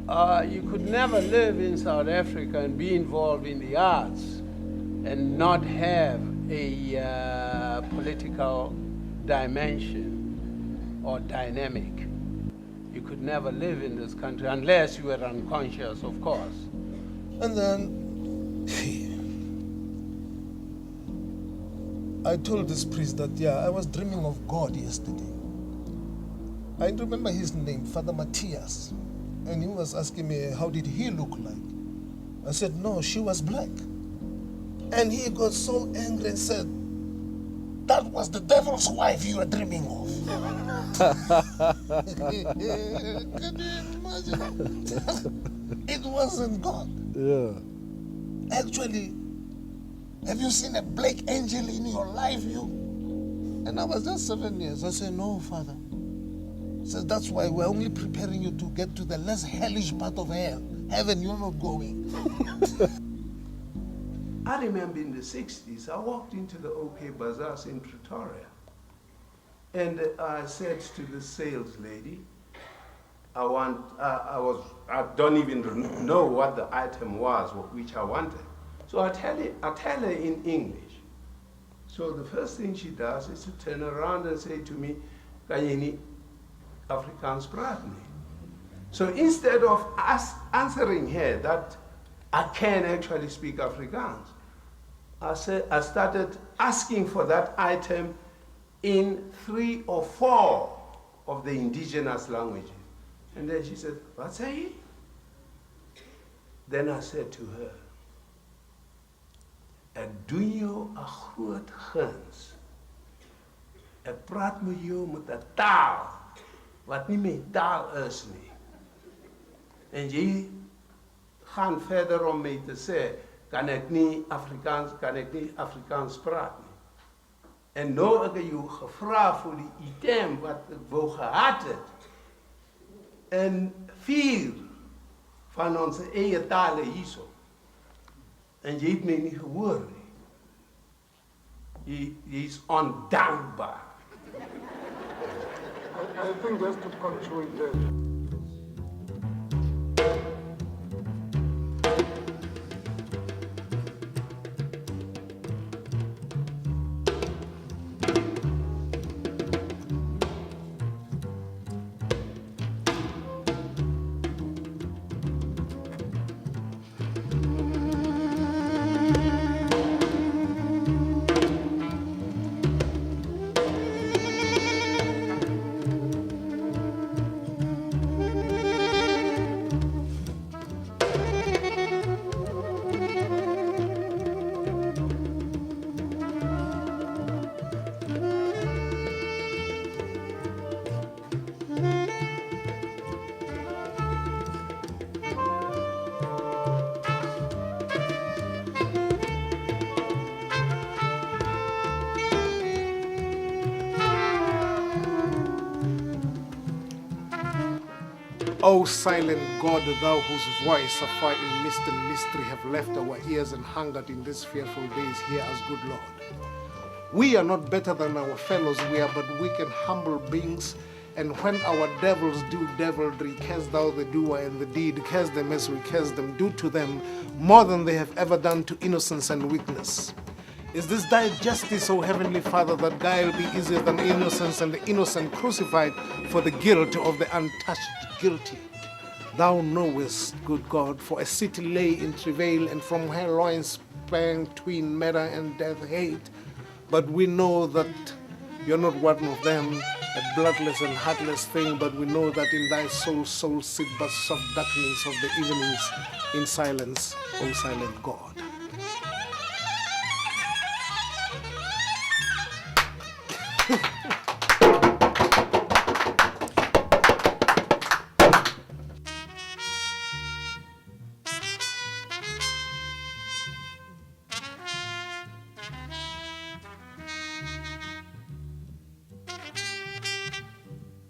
You could never live in South Africa and be involved in the arts and not have a political dimension or dynamic. You could never live in this country unless you were unconscious, of course. And then I told this priest that, I was dreaming of God yesterday. I remember his name, Father Matthias. And he was asking me, how did he look like? I said, no, she was black. And he got so angry and said, that was the devil's wife you were dreaming of. Can you imagine? It wasn't God. Yeah. Actually, have you seen a black angel in your life, you? And I was just 7 years. I said, no, Father. He says, that's why we're only preparing you to get to the less hellish part of hell. Heaven, you're not going. I remember in the 60s, I walked into the OK Bazaars in Pretoria. And I said to the sales lady, I don't even know what the item was, which I wanted. So I tell her in English. So the first thing she does is to turn around and say to me, "Kan jy nie Afrikaans praat nie?" So instead of answering her that I can actually speak Afrikaans, I started asking for that item in 3 or 4 of the indigenous languages. And then she said, "Wat sê jy?" Then I said to her, "Ek doen jou 'n groot guns. Ek praat met jou met 'n taal wat nie my taal is nie. En jy gaan verder om my te sê, kan ek nie Afrikaans praat nie. En nou ek jou gevra vir die item wat ek wou gehad het. En 4 van ons eie tale hierso. En jy het my nie gehoor nie. Jy's ondankbaar." I think just to punctuate that. O silent God, thou whose voice afar in mist and mystery have left our ears and hungered in these fearful days, hear us, good Lord. We are not better than our fellows, we are but weak and humble beings, and when our devils do devilry, curse thou the doer and the deed, curse them as we curse them, do to them more than they have ever done to innocence and weakness. Is this thy justice, O Heavenly Father, that guile be easier than innocence, and the innocent crucified for the guilt of the untouched guilty? Thou knowest, good God, for a city lay in travail, and from her loins sprang twin murder and death hate. But we know that you're not one of them, a bloodless and heartless thing, but we know that in thy soul sit but soft darkness of the evenings in silence, O silent God.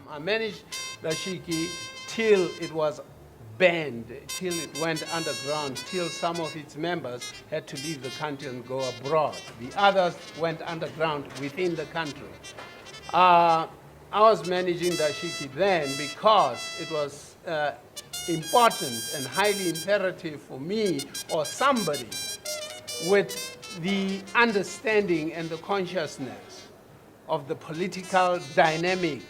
I managed Dashiki till it was banned, till it went underground, till some of its members had to leave the country and go abroad. The others went underground within the country. I was managing Dashiki then because it was important and highly imperative for me or somebody with the understanding and the consciousness of the political dynamic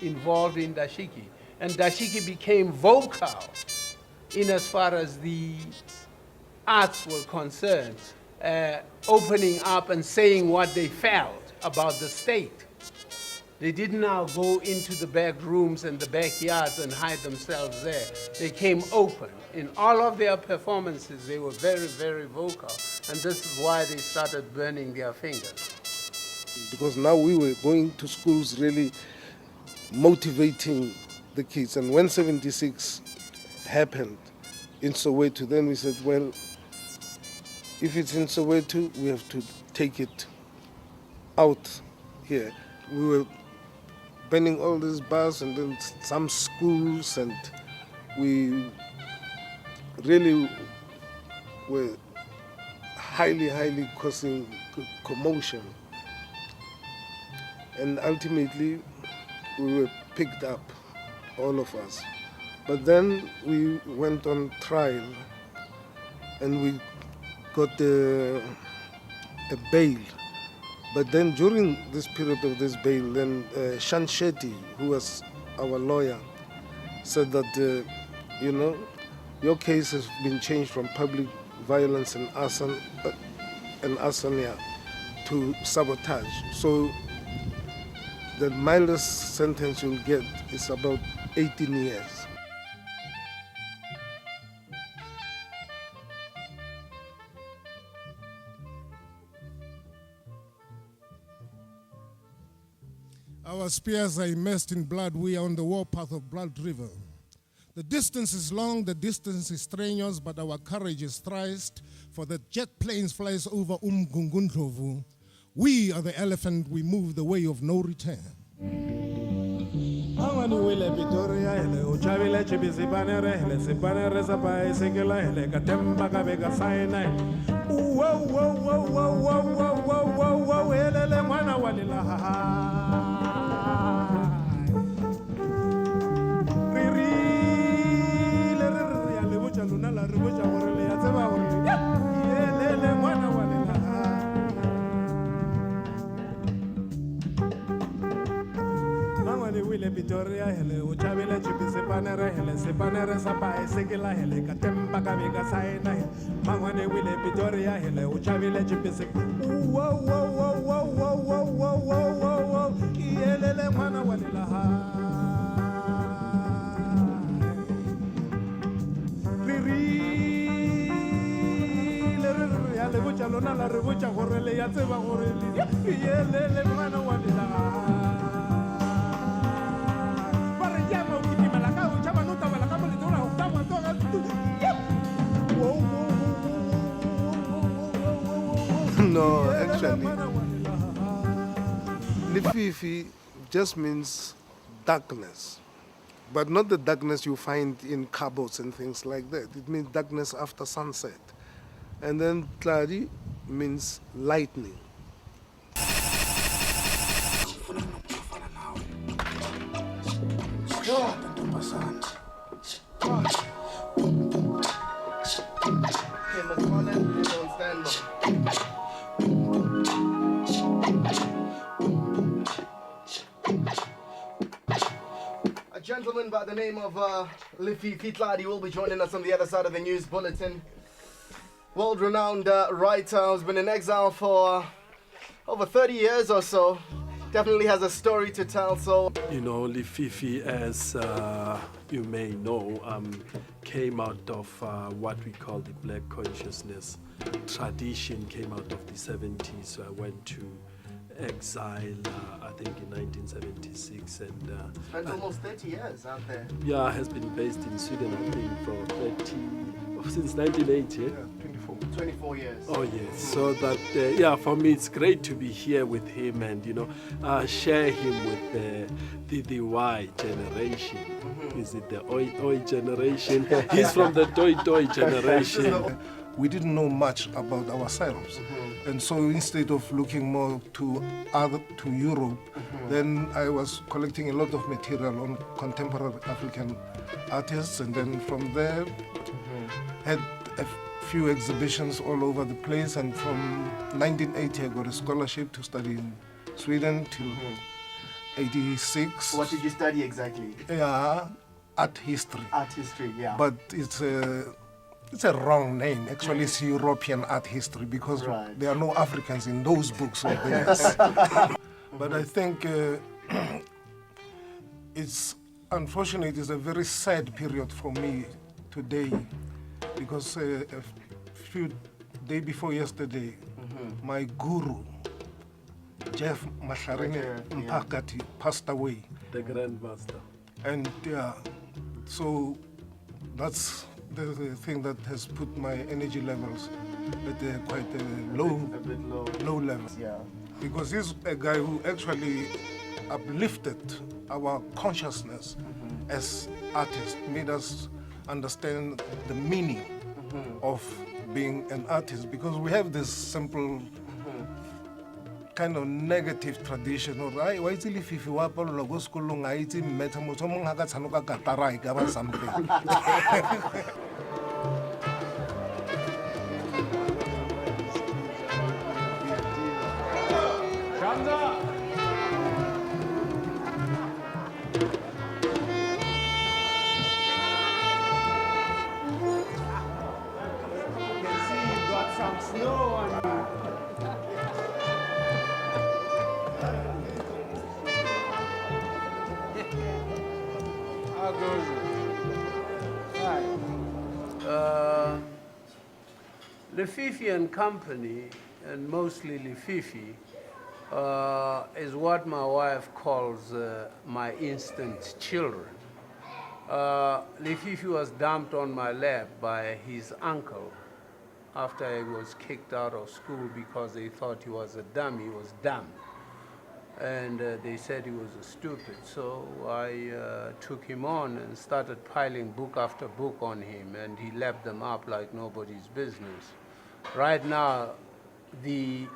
involved in dashiki. And dashiki became vocal in as far as the arts were concerned, opening up and saying what they felt about the state. They didn't now go into the back rooms and the backyards and hide themselves there. They came open. In all of their performances, they were very, very vocal. And this is why they started burning their fingers. Because now we were going to schools really motivating the kids. And when 76 happened in Soweto, then we said, well, if it's in Soweto, we have to take it out here. We were burning all these bars and then some schools, and we really were highly causing commotion. And ultimately, we were picked up, all of us. But then we went on trial and we got a bail. But then during this period of this bail, then Shan Shetty, who was our lawyer, said that, you know, your case has been changed from public violence and arson, to sabotage. So the mildest sentence you'll get is about 18 years. Our spears are immersed in blood. We are on the warpath of Blood River. The distance is long, the distance is strenuous, but our courage is thrice, for the jet planes flies over Umgungundlovu. We are the elephant, we move the way of no return. Victoria hele uchavile chipi sepanere hele sepanere sapa esekela hele katemba kabega saina mangwane wile Victoria hele uchavile chipi se wo yelele mwana walila riri le ya le bucha lona la re bucha gorele ya tseba gorele yelele mwana walila. No, actually, Lififi just means darkness, but not the darkness you find in cupboards and things like that. It means darkness after sunset. And then Tladi means lightning. A gentleman by the name of Lififi Tladi will be joining us on the other side of the news bulletin. World-renowned writer who's been in exile for over 30 years or so. Definitely has a story to tell. So, you know, Lififi, as you may know, came out of what we call the black consciousness tradition. Came out of the 70s. So I went to exile, I think in 1976, and spent almost 30 years out there. Yeah, has been based in Sweden, I think, since 1980. Yeah, 24 years. Oh yes, so that yeah, for me it's great to be here with him and share him with the Y generation. Is it the Oi generation? He's from the Toi generation. we didn't know much about ourselves. And so instead of looking more to Europe, then I was collecting a lot of material on contemporary African artists, and then from there had a few exhibitions all over the place, and from 1980 I got a scholarship to study in Sweden till 86. What did you study exactly? Yeah, art history. Art history, yeah. But it's a wrong name. Actually, it's European art history because there are no Africans in those books of theirs. But I think it's unfortunate. It's a very sad period for me today because a few days before yesterday, my guru, Geoff Mphakati, passed away. The grandmaster. And so that's the thing that has put my energy levels at quite a low levels. Yeah. Because he's a guy who actually uplifted our consciousness as artists, made us understand the meaning of being an artist. Because we have this simple kind of negative tradition of why is it if you are go school I eat meta mo somong ha ka tshanuka katara e ka ba something. Lefifi and Company, and mostly Lefifi, is what my wife calls my instant children. Lefifi was dumped on my lap by his uncle after he was kicked out of school because they thought he was a dummy, he was dumb. And they said he was a stupid. So I took him on and started piling book after book on him, and he lapped them up like nobody's business. Right now, the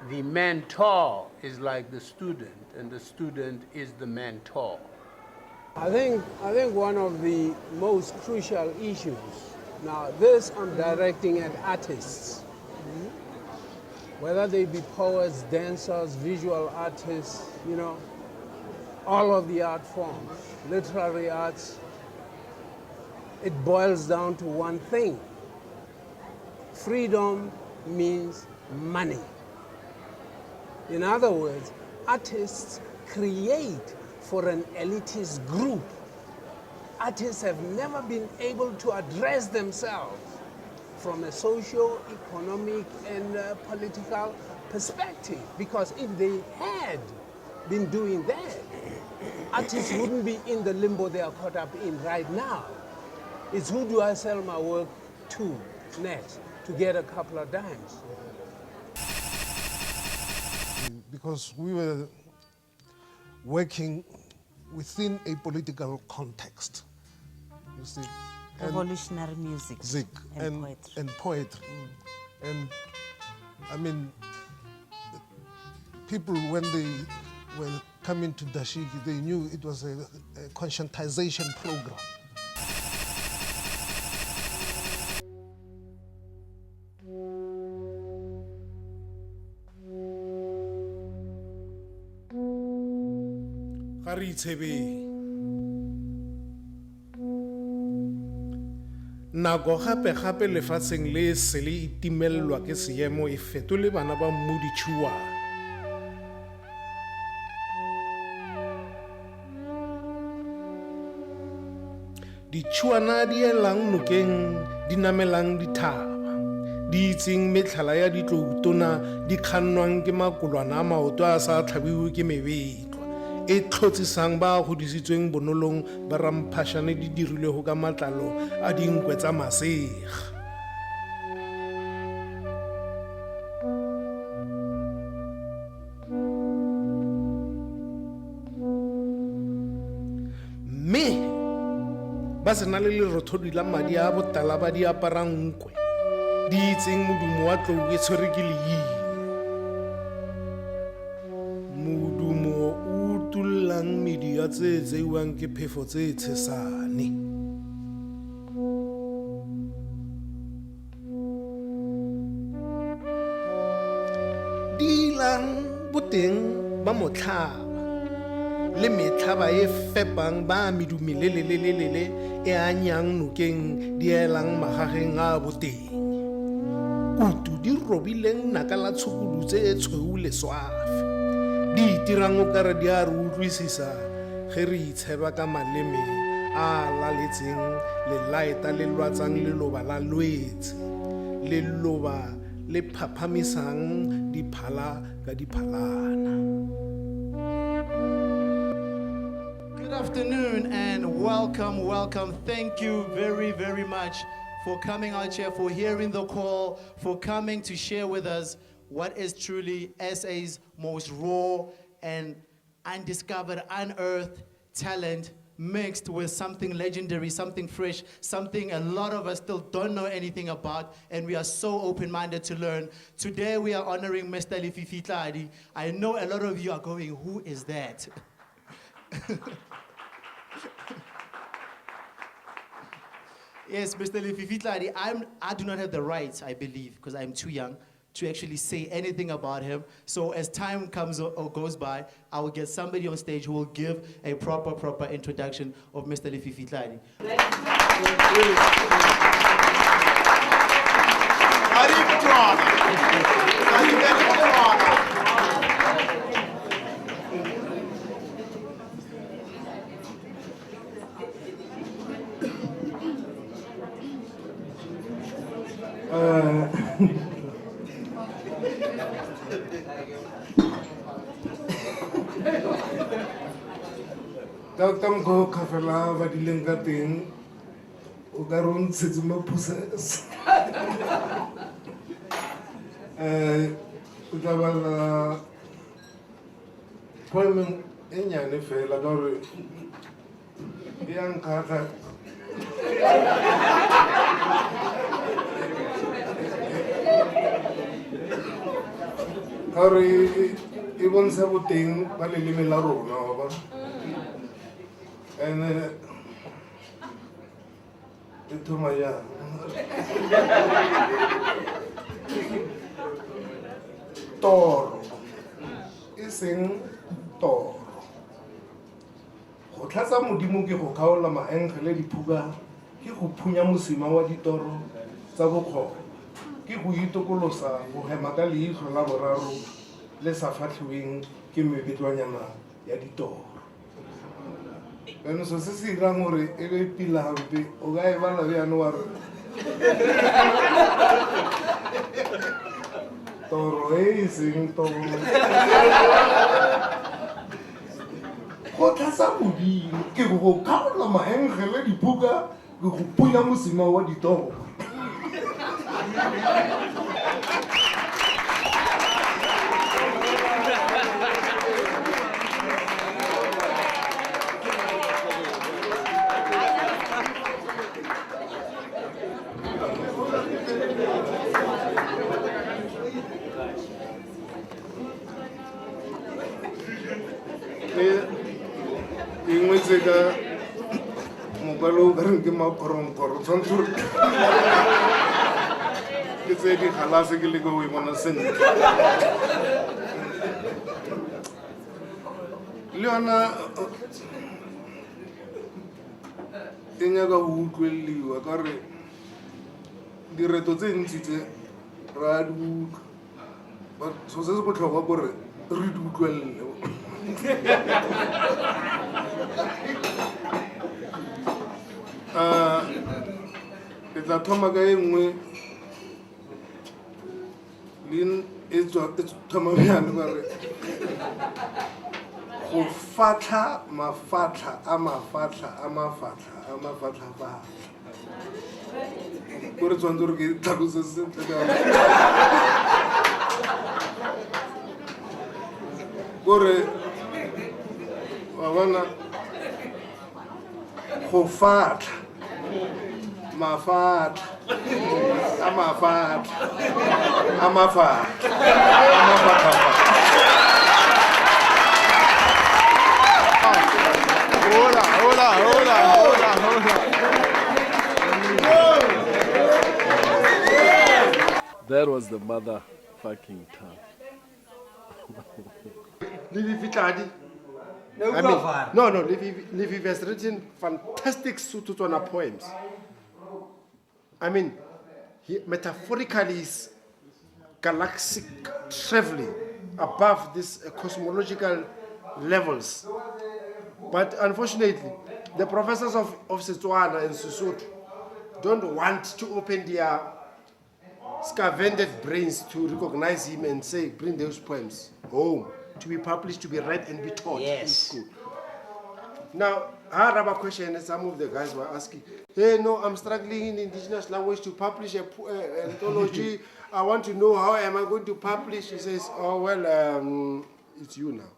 mentor is like the student, and the student is the mentor. I think one of the most crucial issues, now this I'm directing at artists, whether they be poets, dancers, visual artists, you know, all of the art forms, literary arts, it boils down to one thing. Freedom means money. In other words, artists create for an elitist group. Artists have never been able to address themselves from a socio-economic and political perspective, because if they had been doing that, artists wouldn't be in the limbo they are caught up in right now. It's who do I sell my work to next to get a couple of dimes. Because we were working within a political context, you see. Revolutionary music and poetry. And I mean, people, when they were coming to Dashiki, they knew it was a conscientization program. Nako gape lefatsheng le se le itimellwa ke seemo e fetole bana ba mmoditšhuwa. Ditšhuana di elang nokeng di namelang dithaba, di itseng metlhala ya ditloutona di kgannwang ke makolwana a maoto a sa tlhabiwe ke mebetlwa e tlhotsisang ba godisitsweng bonolong ba ramphašane di dirilwego ka matlalo a dinkwe tsa masega. Mme ba se na le lerothodi la madi a botala ba di aparang nkwe, di itseng modumo wa tlou e tshwere ke leile modumo o utullang medi ya tse tseiwang ke phefo tse tshesane dilang boteng ba motlhaba le metlhaba e fepang ba medumi lelelelelele e anyang nokeng di elang magageng a boteng kutu di robileng naka la tshukudu tse tshweu leswafe di itirang o kare di a re utlwisisa ge re itsheba ka maleme a laletseng lelaeta le lwatsang leloba la lwetse leloba le phaphamisang diphala ka diphalana. Good afternoon and welcome. Thank you very, very much for coming out here, for hearing the call, for coming to share with us what is truly SA's most raw and undiscovered, unearthed talent mixed with something legendary, something fresh, something a lot of us still don't know anything about, and we are so open-minded to learn. Today we are honoring Mr. Mphakati. I know a lot of you are going, who is that? Yes, Mr. Mphakati, I do not have the rights, I believe, because I'm too young to actually say anything about him. So as time comes or goes by, I will get somebody on stage who will give a proper introduction of Mr. Mphakati. Tam go kafela ba dileng ka teng o ka ron tshetse mapusas o tla bala poem e nyane fela ka gore e yang khatla ka gore e bontsha boteng ba leleme la rona wa ba and itu maya toro iseng toro go tlhatsa modimo ke go khaola maengele diphuka ke go phunya mosima wa ditoro tsa bokgoro ke go itokolosa go hema ka leitlho la boraro le sa fatlhiweng ke mebetlwanyana ya ditoro. Bueno, so se dirang gore e be pila hampe o ka e bala bjano wa re toro e seng toro go tlhatsa modimo ke go khaola maengele diphuka ke go phunya mosima wa ditoro. Ka mobalo ka reng ke maporonkoro tshwantsho ke tse di galase ke le go e bona sentle le yona e nyaka go utlweleliwa ka re direto tse ntsi tse ra di utlwa so se se botlhokwa gore re di utlwelele ke tla thoma ka e nngwe e thoma bjane bare go fatlha mafatlha a mafatlha a mafatlha a mafatlha fatlha kore tshwanetse gore ke tlhalose sentle ka kore wa bona go fatlha mafatlha That was the motherfucking tongue. Mphakati. Livi has written fantastic Sotho poems. I mean, he metaphorically is galactic traveling above these cosmological levels. But unfortunately, the professors of Setswana and Sesotho don't want to open their scavenged brains to recognize him and say, bring those poems home to be published, to be read and be taught in school. Now, I had a question, and some of the guys were asking, hey, no, I'm struggling in indigenous language to publish an anthology. I want to know how am I going to publish. He says, oh, well, it's you now.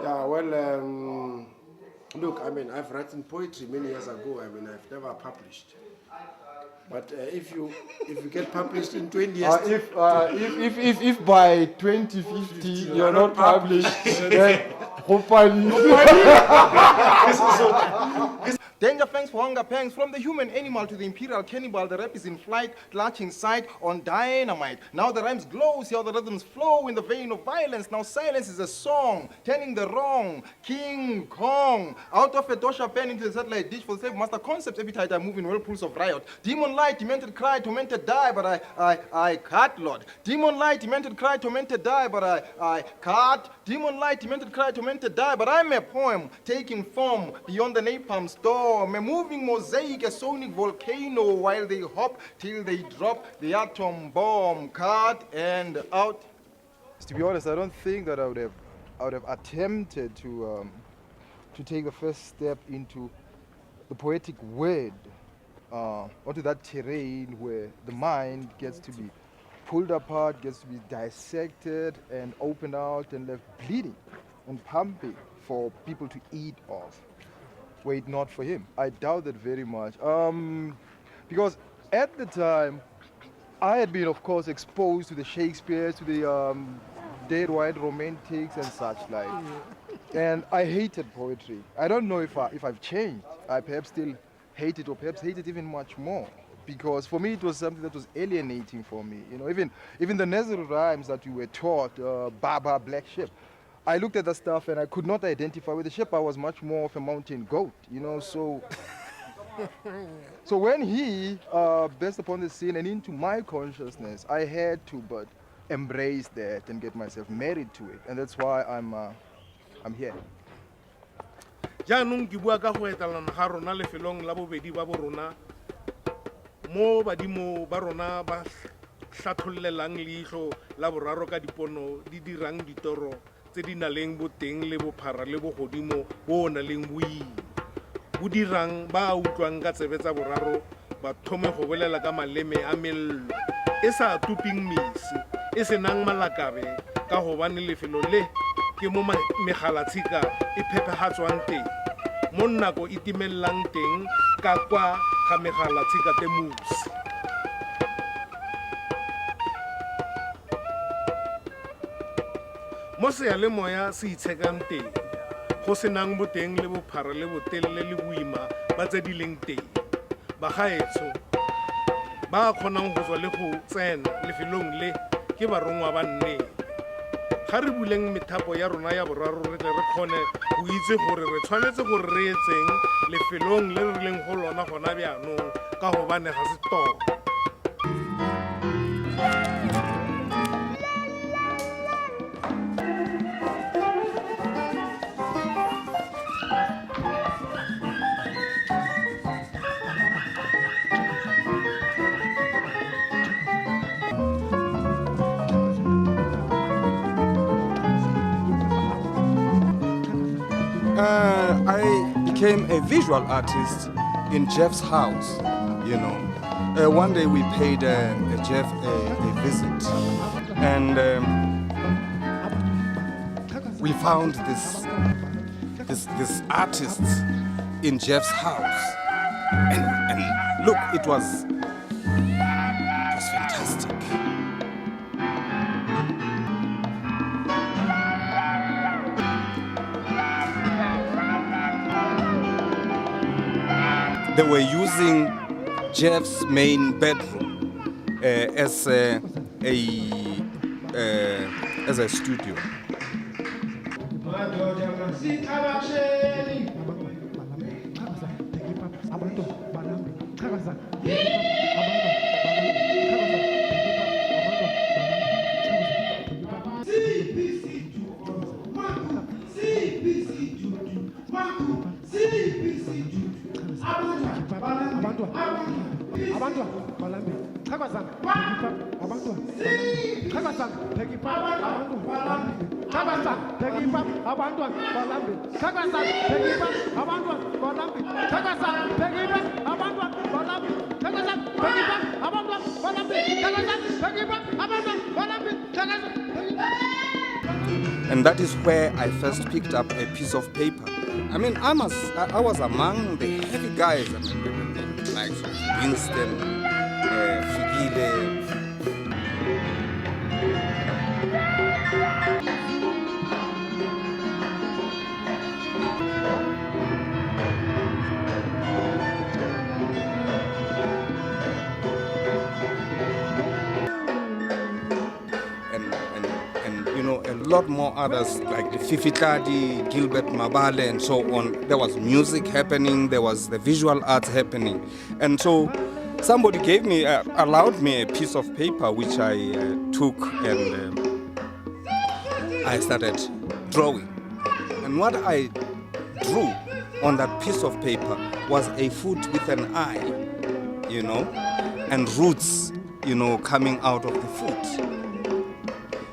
Yeah, well, look, I mean, I've written poetry many years ago. I mean, I've never published. But if you get published in 20 years, if by 2050 you're not published, then hopefully. Danger fangs for hunger pangs, from the human animal to the imperial cannibal, the rap is in flight, clutch in sight on dynamite. Now the rhymes glow, see how the rhythms flow in the vein of violence. Now silence is a song, turning the wrong. King Kong, out of a dosha pen into the satellite dish for the slave master concepts. Every tide I move in whirlpools of riot. Demon light, demented cry, tormented die, but I cut, Lord. Demon light, demented cry, tormented die, but I cut. Demon light, demented cry, tormented die, but I'm a poem taking form beyond the napalm storm. A moving mosaic, a sonic volcano, while they hop till they drop the atom bomb. Cut and out. To be honest, I don't think that I would have attempted to take the first step into the poetic word, onto that terrain where the mind gets to be pulled apart, gets to be dissected and opened out and left bleeding and pumping for people to eat off. Were it not for him. I doubt it very much. Because at the time, I had been, of course, exposed to the Shakespeares, to the dead white romantics and such like. And I hated poetry. I don't know if I've changed. I perhaps still hate it, or perhaps hate it even much more. Because for me, it was something that was alienating for me. You know, even the nursery rhymes that we were taught, Baba, Black Sheep, I looked at the stuff and I could not identify with the sheep. I was much more of a mountain goat, you know, so when he burst upon the scene and into my consciousness, I had to but embrace that and get myself married to it. And that's why I'm here. Jaanong ke bua ka go etelana ga rona lefelong la bobedi ba borona mo badimo ba rona ba hlathollelang leihlo la boraro ka dipono di dirang ditoro tse di naleng boteng le bophara le bogodimo bo na leng bo dirang ba utlwang ka tsebe tsa boraro ba thome go bolela ka maleme a mello e sa tuping mesi e senang malakabe ka gobane lefelo le ke mo megalatshika e phephahatswang teng mo nako e timellang teng ka kwa ga megalatshika temusi. Mo seyalemoya se itshekang teng go senang boteng le bophara le botelele le boima ba tse di leng teng bagaetso ba kgonang go tswa le go tsena lefelong le ke barongwa ba nne ga re buleng methapo ya rona ya boraro re tle re kgone go itse gore re tshwanetse gore re etseng lefelong le re leng go lona gona bjanong ka gobane ga se toro. I became a visual artist in Geoff's house, you know. One day we paid Geoff a visit, and we found this artist in Geoff's house, and look, it was fantastic. They were using Geoff's main bedroom as a studio. And that is where I first picked up a piece of paper. I mean, I was among the heavy guys, I mean, the likes of Winston, Fikile. A lot more others like the Mphakati, Gilbert Mabale and so on. There was music happening, there was the visual arts happening. And so somebody allowed me a piece of paper which I took and I started drawing. And what I drew on that piece of paper was a foot with an eye, and roots, coming out of the foot.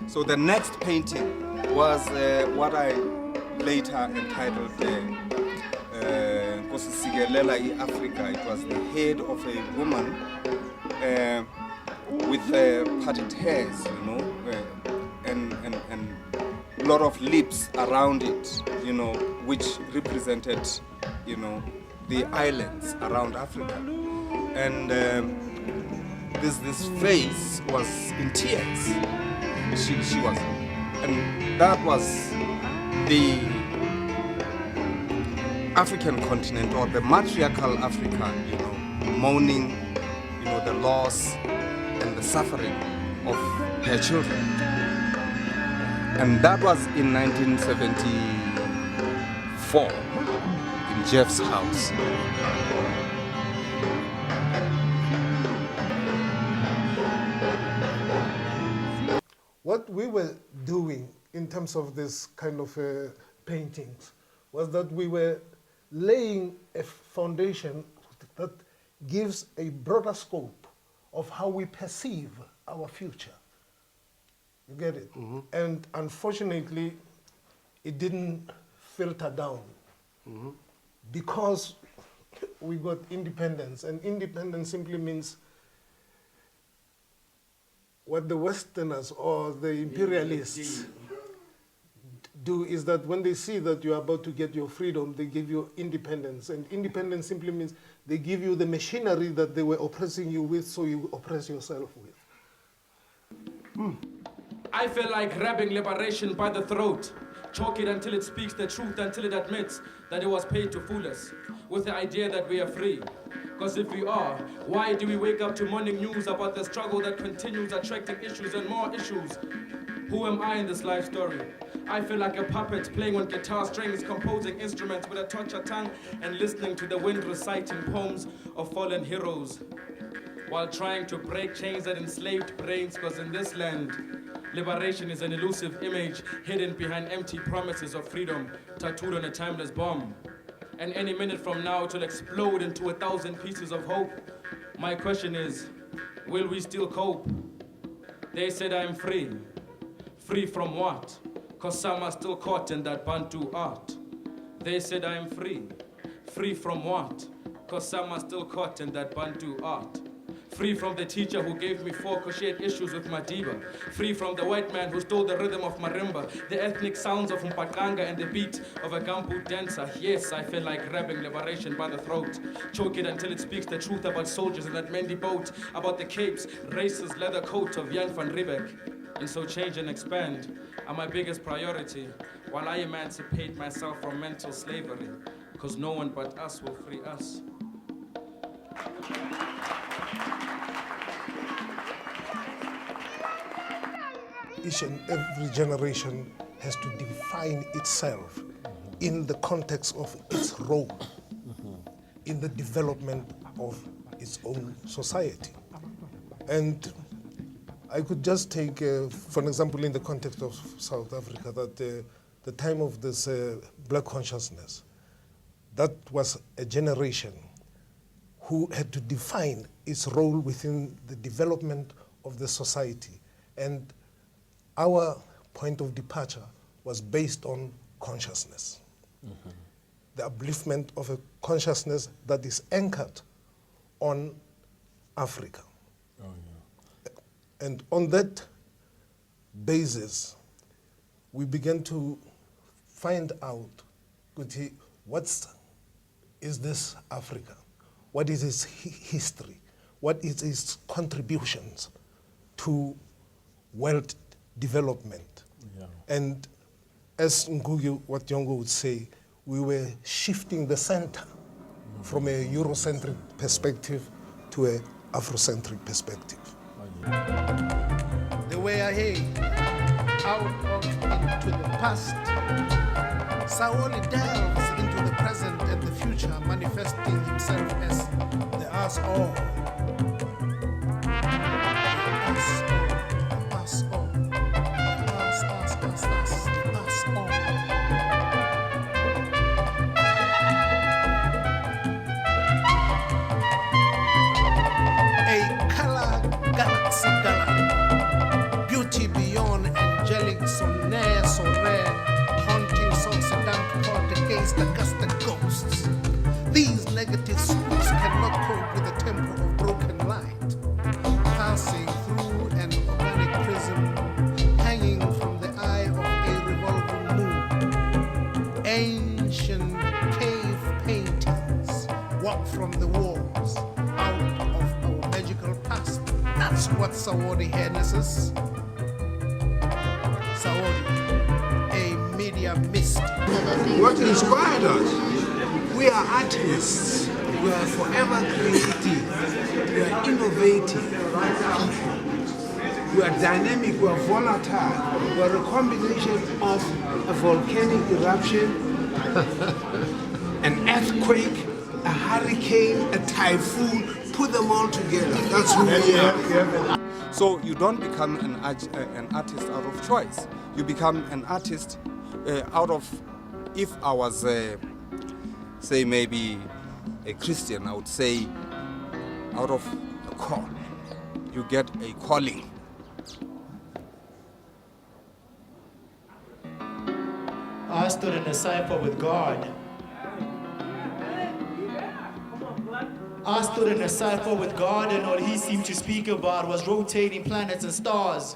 So the next painting was what I later entitled Kosisigelela Africa. It was the head of a woman with parted hairs, and a lot of lips around it, which represented, the islands around Africa. And this face was in tears. She was, and that was the African continent, or the matriarchal Africa, mourning, the loss and the suffering of her children. And that was in 1974 in Geoff's house. What we were doing in terms of this kind of paintings was that we were laying a foundation that gives a broader scope of how we perceive our future. You get it? Mm-hmm. And unfortunately, it didn't filter down because we got independence, and independence simply means what the Westerners or the imperialists do is that when they see that you're about to get your freedom, they give you independence. And independence simply means they give you the machinery that they were oppressing you with, so you oppress yourself with. I feel like grabbing liberation by the throat. Choke it until it speaks the truth, until it admits that it was paid to fool us with the idea that we are free. Because if we are, why do we wake up to morning news about the struggle that continues attracting issues and more issues? Who am I in this life story? I feel like a puppet playing on guitar strings, composing instruments with a tortured tongue, and listening to the wind reciting poems of fallen heroes, while trying to break chains that enslaved brains, because in this land, liberation is an elusive image hidden behind empty promises of freedom, tattooed on a timeless bomb. And any minute from now, it'll explode into 1,000 pieces of hope. My question is, will we still cope? They said I'm free. Free from what? Cause some are still caught in that Bantu art. They said I'm free. Free from what? Cause some are still caught in that Bantu art. Free from the teacher who gave me 4 'cause she had issues with Madiba. Free from the white man who stole the rhythm of marimba, the ethnic sounds of Mphakati and the beat of a Gampu dancer. Yes, I feel like grabbing liberation by the throat. Choke it until it speaks the truth about soldiers in that Mendy boat, about the capes, races, leather coat of Jan van Riebeck. And so change and expand are my biggest priority, while I emancipate myself from mental slavery, because no one but us will free us. Each and every generation has to define itself in the context of its role in the development of its own society. And I could just take, for an example, in the context of South Africa, that the time of this black consciousness, that was a generation who had to define its role within the development of the society. And our point of departure was based on consciousness. The upliftment of a consciousness that is anchored on Africa. And on that basis, we began to find out, what is this Africa? What is its history? What is its contributions to world development? And as Ngugi what Yongo would say, we were shifting the center from a Eurocentric perspective to an Afrocentric perspective. The way ahead, out of into the past, Saoli delves into the present and the future, manifesting himself as the us all. Us all. Us all. A color galaxy gallery, beauty beyond angelic, so near, so rare, haunting South Sudan caught against the Augusta ghosts. These negative spooks cannot cope with the tempo of broken light, passing through an organic prism, hanging from the eye of a revolving moon. Ancient cave paintings walk from the walls out of our magical past. That's what Sawodi harnesses. Sawodi, a media mystic. What inspired us? We are artists. We are forever creative. We are innovative. We are dynamic. We are volatile. We are a combination of a volcanic eruption, an earthquake, a hurricane, a typhoon. Put them all together. That's who we are. So you don't become an artist out of choice. You become an artist out of, if I was, say maybe a Christian, I would say out of a call. You get a calling. I stood in a cipher with God. I stood in a cipher with God, and all he seemed to speak about was rotating planets and stars.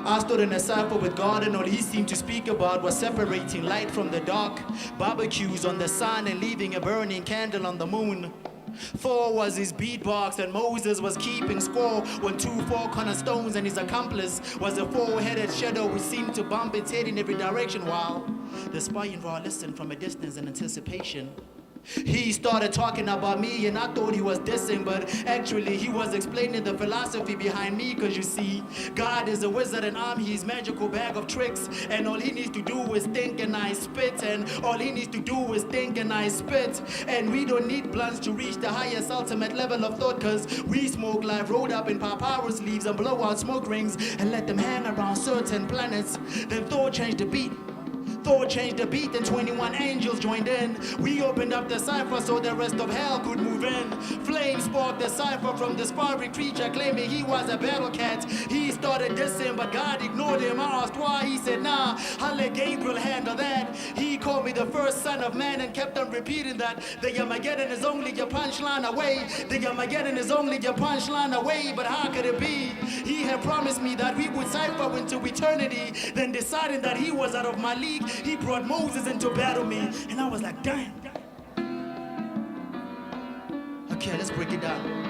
I stood in a cipher with God, and all he seemed to speak about was separating light from the dark, barbecues on the sun and leaving a burning candle on the moon. 4 was his beatbox, and Moses was keeping score when 2 4-corner stones, and his accomplice was a 4-headed shadow which seemed to bump its head in every direction, while the spying raw listened from a distance in anticipation. He started talking about me, and I thought he was dissing, but actually he was explaining the philosophy behind me. Cause you see, God is a wizard and I'm his magical bag of tricks, and all he needs to do is think and I spit, and all he needs to do is think and I spit. And we don't need blunts to reach the highest ultimate level of thought, cause we smoke live rolled up in papyrus leaves and blow out smoke rings and let them hang around certain planets. Then Thor changed the beat. Thor changed the beat and 21 angels joined in. We opened up the cipher so the rest of hell could move in. Flame sparked the cipher from this fiery creature claiming he was a battle cat. He started dissing but God ignored him. I asked why, he said nah, I'll let Gabriel handle that. He called me me the first son of man and kept on repeating that the Armageddon is only your punchline away. The Armageddon is only your punchline away. But how could it be? He had promised me that we would cipher into eternity. Then deciding that he was out of my league, he brought Moses in to battle me. And I was like, damn. Okay, let's break it down.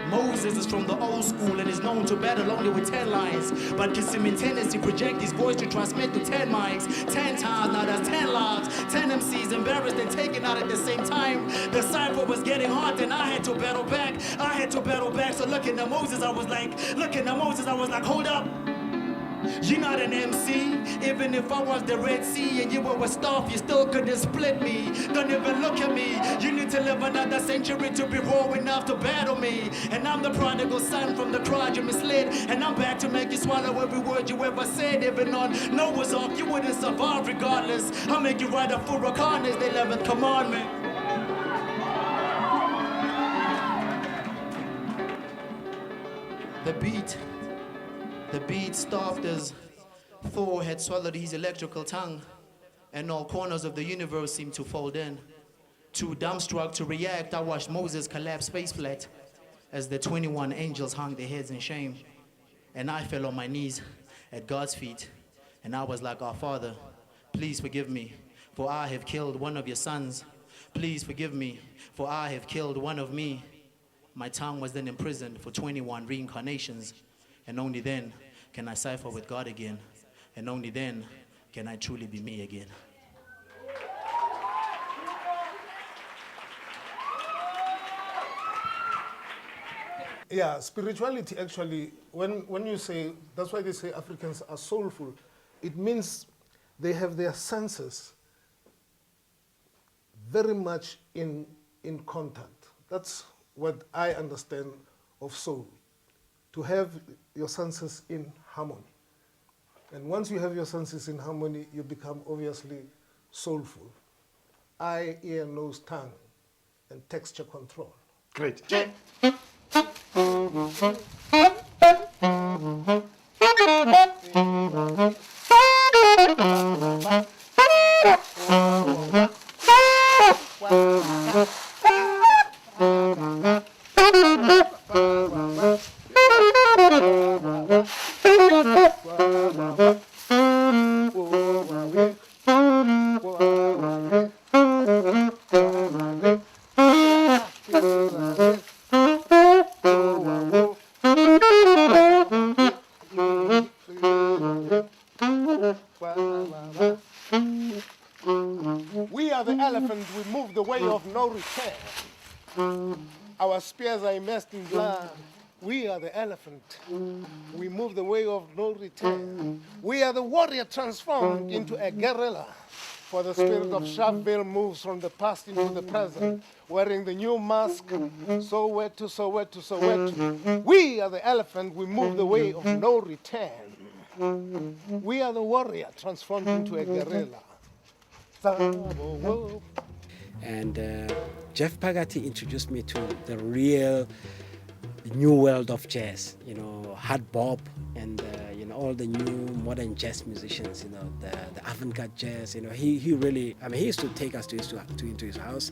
Moses is from the old school and is known to battle only with 10 lines. But gives him a tendency to project his voice to transmit to 10 mics. 10 times, now that's 10 lives. 10 MCs embarrassed and taken out at the same time. The cipher was getting hot and I had to battle back. So looking at Moses, I was like, hold up. You're not an MC. Even if I was the Red Sea and you were a staff, you still couldn't split me. Don't even look at me. You need to live another century to be raw enough to battle me. And I'm the prodigal son from the crowd you misled. And I'm back to make you swallow every word you ever said. Even on Noah's Ark, you wouldn't survive regardless. I'll make you write a full record as the 11th commandment. The beat stopped as Thor had swallowed his electrical tongue, and all corners of the universe seemed to fold in. Too dumbstruck to react, I watched Moses collapse face flat as the 21 angels hung their heads in shame. And I fell on my knees at God's feet, and I was like, Our Father, please forgive me, for I have killed one of your sons. Please forgive me, for I have killed one of me. My tongue was then imprisoned for 21 reincarnations, and only then can I cipher with God again, and only then can I truly be me again. Yeah, spirituality actually, when you say, that's why they say Africans are soulful, it means they have their senses very much in contact. That's what I understand of soul, to have your senses in harmony. And once you have your senses in harmony, you become obviously soulful. Eye, ear, nose, tongue, and texture control. Great. We are the elephant, we move the way of no return. Our spears are immersed in blood. We are the elephant. We move the way of no return. We are the warrior transformed into a guerrilla. For the spirit of Sharpeville moves from the past into the present, wearing the new mask, Soweto, Soweto, Soweto. We are the elephant, we move the way of no return. We are the warrior transformed into a guerrilla. And Geoff Mphakati introduced me to the real new world of jazz, you know, hard bop and you know, all the new modern jazz musicians, you know, the avant-garde jazz, you know, he really, I mean, he used to take us into his house,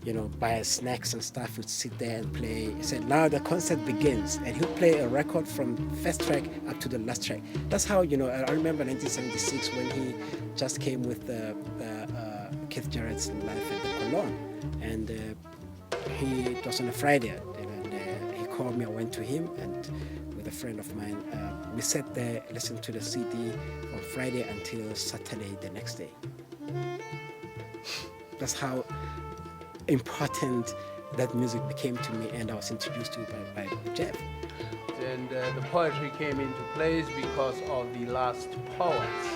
you know, buy us snacks and stuff, would sit there and play. He said, now the concert begins, and he'll play a record from first track up to the last track. That's how, you know, I remember 1976 when he just came with Keith Jarrett's Live at the Cologne, and it was on a Friday, and he called me. I went to him, and with a friend of mine, we sat there, listened to the CD from Friday until Saturday the next day. That's how important that music became to me, and I was introduced to it by Geoff. And the poetry came into place because of the last poets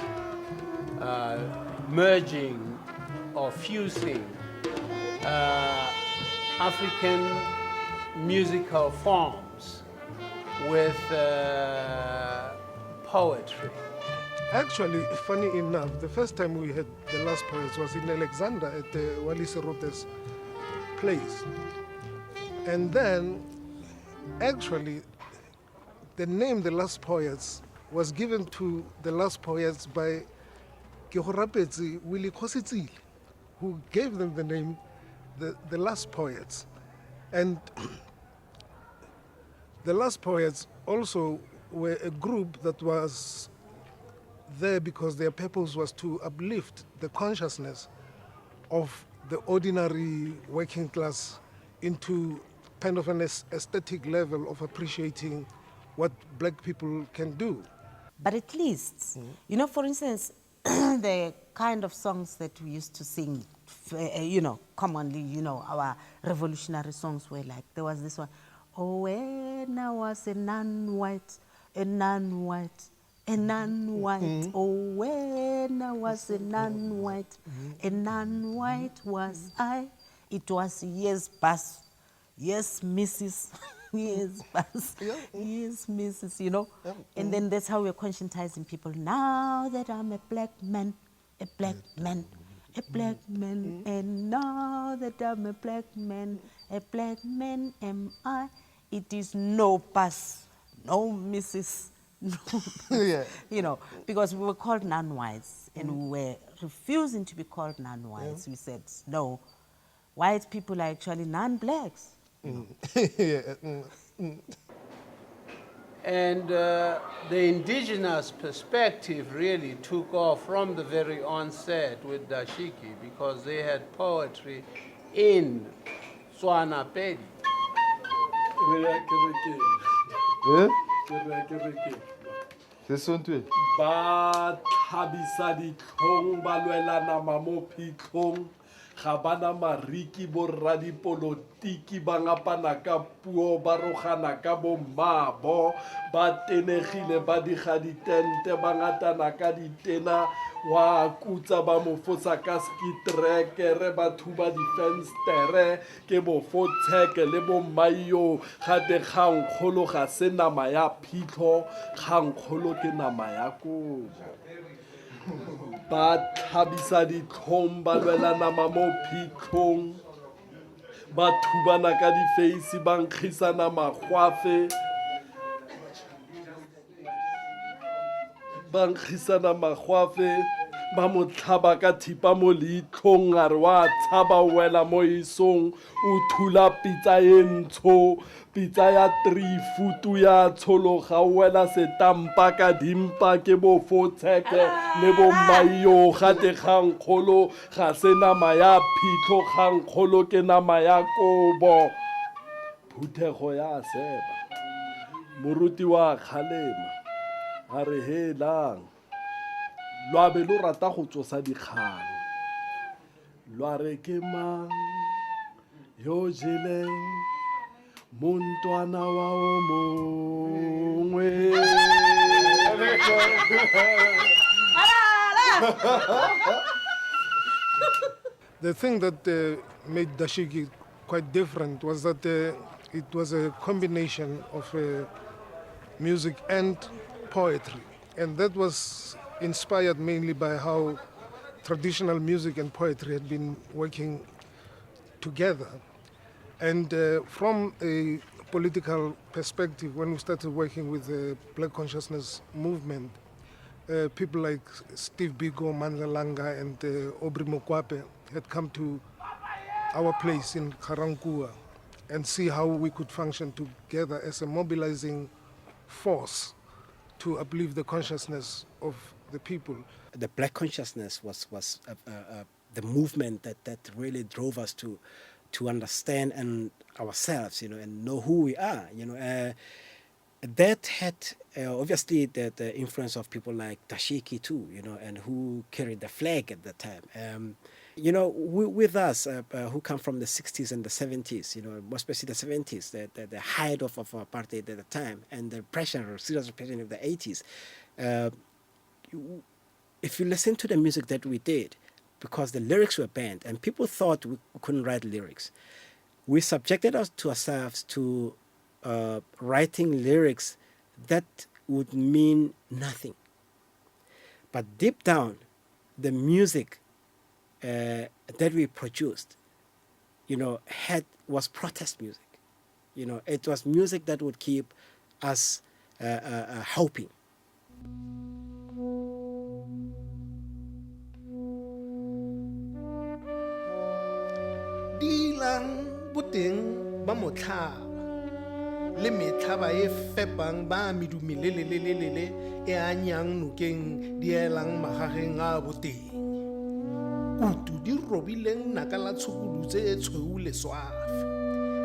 merging or fusing African musical forms with poetry. Actually, funny enough, the first time we had the Last Poets was in Alexander at the Wallis Rote's place. And then, actually, the name The Last Poets was given to The Last Poets by Willie Kositsile. who gave them the name the Last Poets. And the Last Poets also were a group that was there because their purpose was to uplift the consciousness of the ordinary working class into kind of an aesthetic level of appreciating what black people can do. But at least, you know, for instance, the kind of songs that we used to sing, you know, commonly, you know, our revolutionary songs were like, there was this one, oh, when I was a non-white, a non-white, a non-white, oh, when I was a non-white, a non-white was I. It was years past, yes, Mrs. Yes, Bas. Yes, Mrs. You know? And then that's how we're conscientizing people. Now that I'm a black man, a black man, a black man, and now that I'm a black man am I. It is no Bas, no Mrs. No, Yeah. You know, because we were called non-whites and we were refusing to be called non-whites. We said, no, white people are actually non-blacks. And the indigenous perspective really took off from the very onset with Dashiki because they had poetry in Tswana Pedi. This one too. Ba thabisa ditlhong ba lwelana mo phitlhong ga bana mariki borra dipolotiki ba ngapana ka puo ba rogana ka bommabo ba tenegile ba diga ditente ba ngatana ka ditena wa kutsa ba mo fosa ka skitrekere ba thuba difenstere ke bofotsheke le bommaiyo gate kgangkgolo ga se nama ya phitlho kgangkgolo ke nama ya kobo ba thabisa ditlhong ba lwelana mo phitlhong ba thubana ka difeisi ba nkgisana magwafe ba nkgisana magwafe ba mo tlhaba ka thipa mo leitlhong a re wa tshaba o wela mo isong o thula pitsa e ntsho pitsa ya 3 futu ya tshologa o wela setampa ka dimpa ke bofotsheke le bommaiyo gate kgangkgolo ga se nama ya phitlho kgangkgolo ke nama ya kobo phuthego ya seba moruti wa kgalema a re helang lwa be lo rata go tsosa dikgang lwa re ke mang yo jeleng montwana wa o mongwe The thing that made Dashiki quite different was that it was a combination of music and poetry. And that was inspired mainly by how traditional music and poetry had been working together. And from a political perspective, when we started working with the Black Consciousness movement, people like Steve Biko, Mandla and Aubrey Mokwape had come to our place in Karankua and see how we could function together as a mobilizing force to uplift the consciousness of the people. The Black Consciousness was the movement that really drove us to understand and ourselves, you know, and know who we are, you know. That had obviously the influence of people like Dashiki too, you know, and who carried the flag at the time. You know, with us who come from the 60s and the 70s, you know, more especially the 70s, the height of apartheid at the time, and the repression, serious repression of the 80s. If you listen to the music that we did, because the lyrics were banned and people thought we couldn't write lyrics, we subjected ourselves to writing lyrics that would mean nothing. But deep down, the music that we produced, you know, was protest music. You know, it was music that would keep us hoping. dilang boteng ba motlhaba le metlhaba e fepang ba medumelelelelele e anyang nokeng di elang magageng a boteng kutu di robileng naka la tshukudu tse tshweu le swafe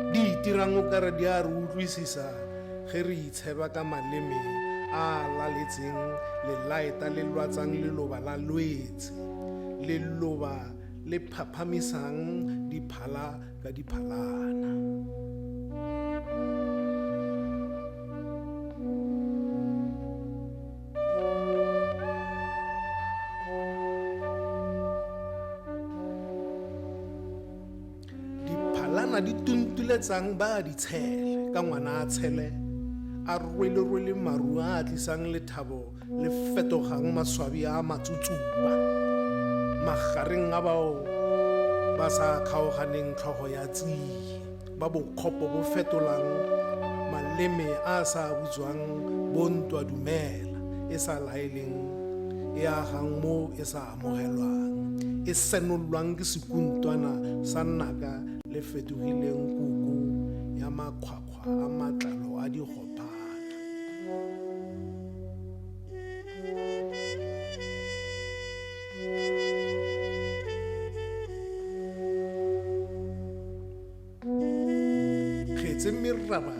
di itirang o kare di a re utlwisisa ge re itsheba ka maleme a laletseng lelaeta le lwatsang leloba la lwetse leloba le phaphamisang diphala ka diphalana diphalana di tuntuletsang ba di tshele ka ngwana a tshele a rwele maru a tlisang lethabo le fetogang maswabi a matsutsuba magareng a bao ba sa kgaoganeng tlhogo ya tsiye ba bokgopo bo fetolang maleme a sa butswang bontwa dumela e sa laeleng e agang mo e sa amogelwang e senolwang ke sekuntwana sa nnaka le fetogileng kuku ya makgwakgwa a matlalo a dikgophana kgetse meraba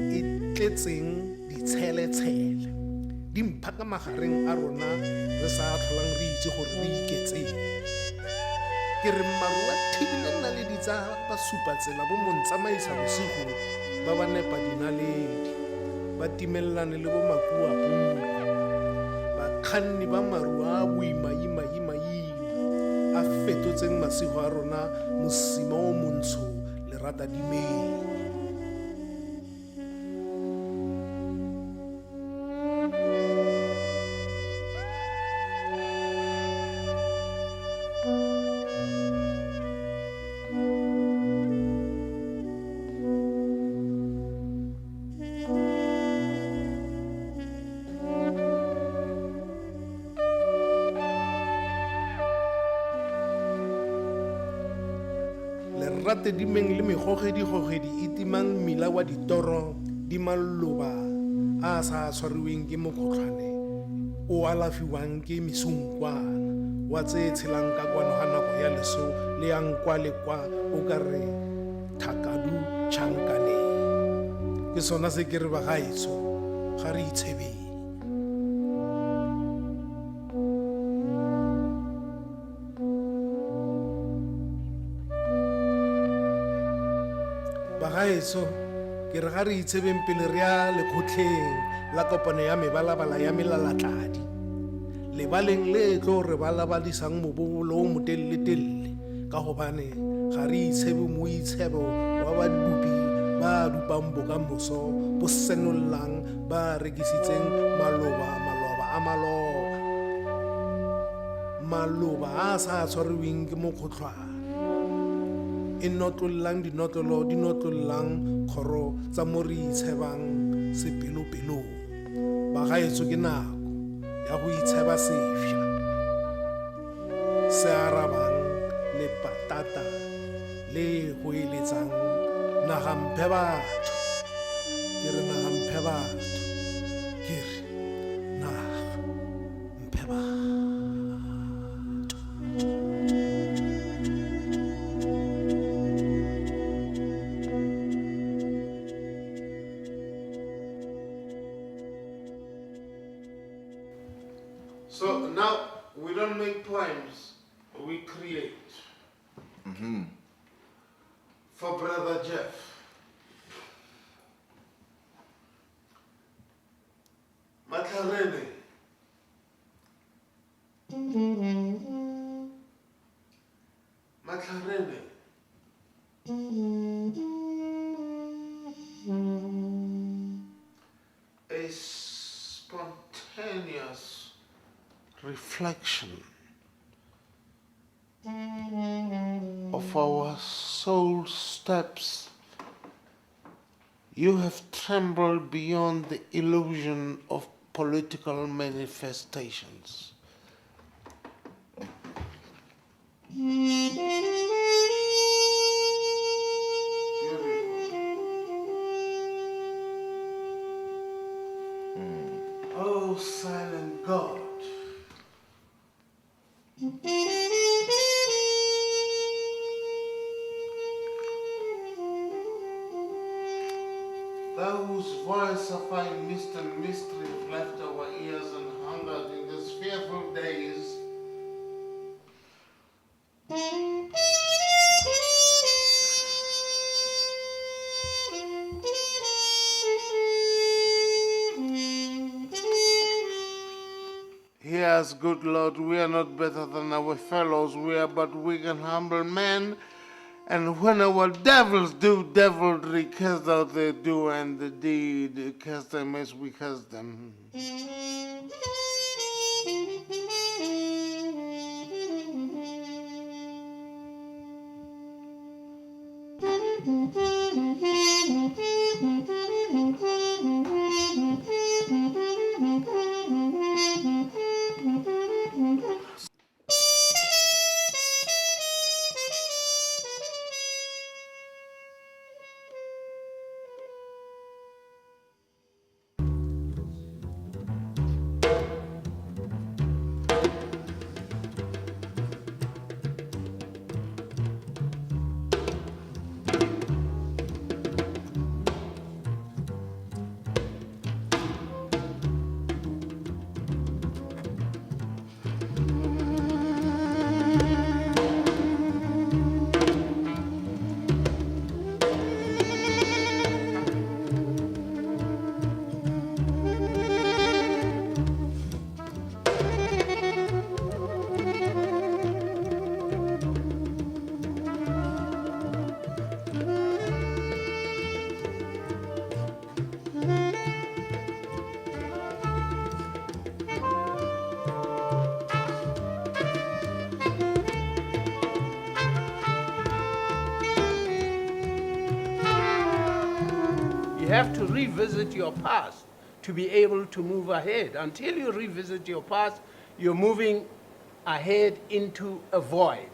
e tletseng ditshele-tshele di mpha ka magareng a rona re sa tlholang re itse gore re iketseng ke re maru a thibile nnaledi tsa basupatsela bo montsamaisa bosigo ba ba nepa dinaledi ba timelelane le bo makua pula bakganni ba maru a boimaimaima a fetotseng masigo a rona mosima o montsho lerata dimeng rate dimeng le megogedi e timang mmila wa ditoro di maloba a sa tshwariweng ke mokgotlhwane o alafiwang ke mesunkwana wa tse tshelang ka kwano ga nako ya leso le yang kwa le kwa o ka re thakadu tšhankaneng ke sona se ke re bagaetso ga re itshebeng bagaetso ke re ga re itshebeng pele re ya lekgotleng la kopano ya mebalabala ya melalatladi lebaleng le tlo re balabadisang mobolo o motelele-telele ka gobane ga re itshebe mo itshebo wa badupi ba dupang bokamoso bo senollang ba rekisitseng maloba a sa tshwariweng ke mokgotlhwane e notlollang dinotlolo di notlollang kgoro tsa mo re itshebang sepelo-pelong bagaetso ke nako ya go itsheba sefša se arabang le patata le go eletsang nagamphe batho ke re nagamphe batho ke re nagamphe batho So now we don't make poems, we create. For Brother Geoff. Matlarene. Matlarene. A spontaneous reflection of our soul steps. You have trembled beyond the illusion of political manifestations. whose voice of I mist and mystery have left our ears and hungered in these fearful days. Hear us, good Lord, we are not better than our fellows, we are but weak and humble men. And when our devils do devilry, cast out they do, and the deed cast them as we cast them. You have to revisit your past to be able to move ahead. Until you revisit your past, you're moving ahead into a void.